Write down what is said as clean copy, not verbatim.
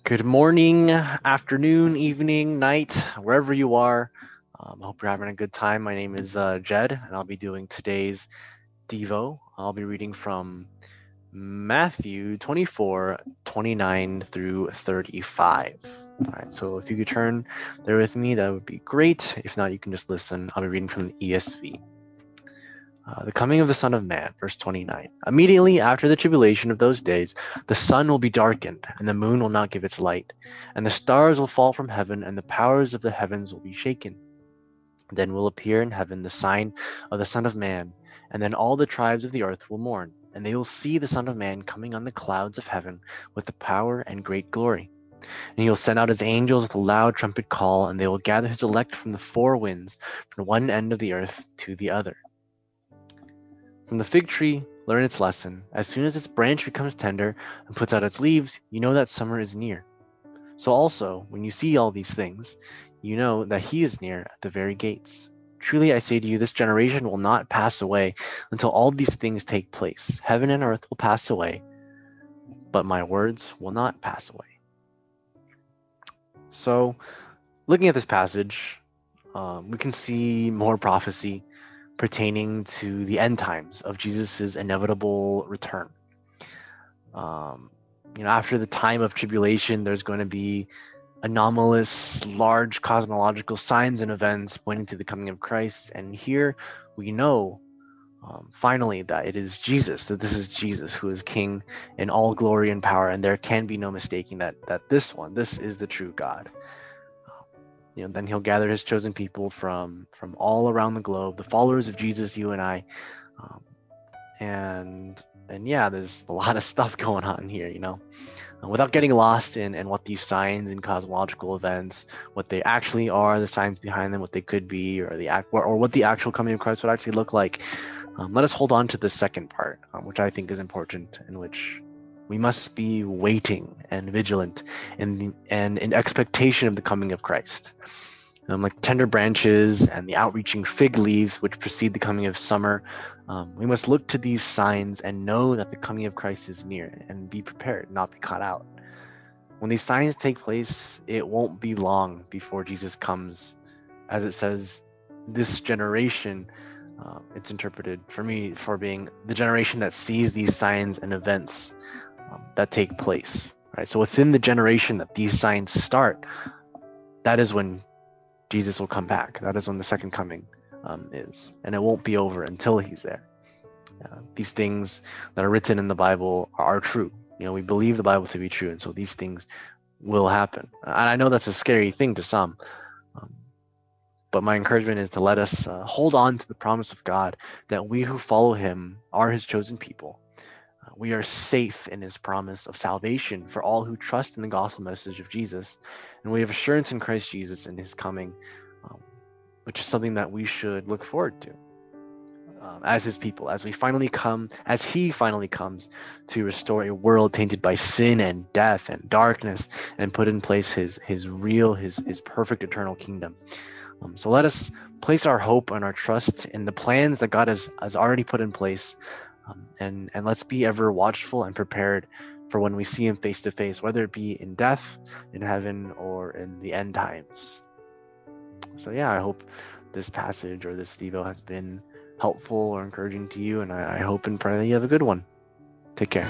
Good morning, afternoon, evening, night, wherever you are. I hope you're having a good time. My name is Jed, and I'll be doing today's Devo. I'll be reading from Matthew 24:29 through 35. All right, so if you could turn there with me, that would be great. If not, you can just listen. I'll be reading from the ESV. The coming of the Son of Man, verse 29. Immediately after the tribulation of those days, the sun will be darkened, and the moon will not give its light, and the stars will fall from heaven, and the powers of the heavens will be shaken. Then will appear in heaven the sign of the Son of Man, and then all the tribes of the earth will mourn, and they will see the Son of Man coming on the clouds of heaven with the power and great glory. And he will send out his angels with a loud trumpet call, and they will gather his elect from the four winds, from one end of the earth to the other. From the fig tree, learn its lesson. As soon as its branch becomes tender and puts out its leaves, you know that summer is near. So also, when you see all these things, you know that he is near at the very gates. Truly I say to you, this generation will not pass away until all these things take place. Heaven and earth will pass away, but my words will not pass away. So, looking at this passage, we can see more prophecy pertaining to the end times of Jesus's inevitable return. After the time of tribulation, there's going to be anomalous, large cosmological signs and events pointing to the coming of Christ. And here we know finally that it is Jesus, that this is Jesus who is King in all glory and power. And there can be no mistaking that this is the true God. Then he'll gather his chosen people from all around the globe, the followers of Jesus, you and I, and yeah, there's a lot of stuff going on here, without getting lost in what these signs and cosmological events, what they actually are, the signs behind them, what they could be, or what the actual coming of Christ would actually look like. Let us hold on to the second part, which I think is important, in which we must be waiting and vigilant and in expectation of the coming of Christ. Like tender branches and the outreaching fig leaves, which precede the coming of summer, we must look to these signs and know that the coming of Christ is near and be prepared, not be caught out. When these signs take place, it won't be long before Jesus comes. As it says, this generation, it's interpreted for me for being the generation that sees these signs and events that take place. Right. So within the generation that these signs start, that is when Jesus will come back. That is when the second coming is. And it won't be over until he's there. These things that are written in the Bible are true. We believe the Bible to be true. And so these things will happen. And I know that's a scary thing to some. But my encouragement is to let us hold on to the promise of God that we who follow him are his chosen people. We are safe in his promise of salvation for all who trust in the gospel message of Jesus. And we have assurance in Christ Jesus in his coming, which is something that we should look forward to as his people, as he finally comes to restore a world tainted by sin and death and darkness and put in place his perfect eternal kingdom. So let us place our hope and our trust in the plans that God has already put in place. And let's be ever watchful and prepared for when we see him face to face, whether it be in death, in heaven, or in the end times. So yeah, I hope this passage or this Devo has been helpful or encouraging to you, and I hope and pray that you have a good one. Take care.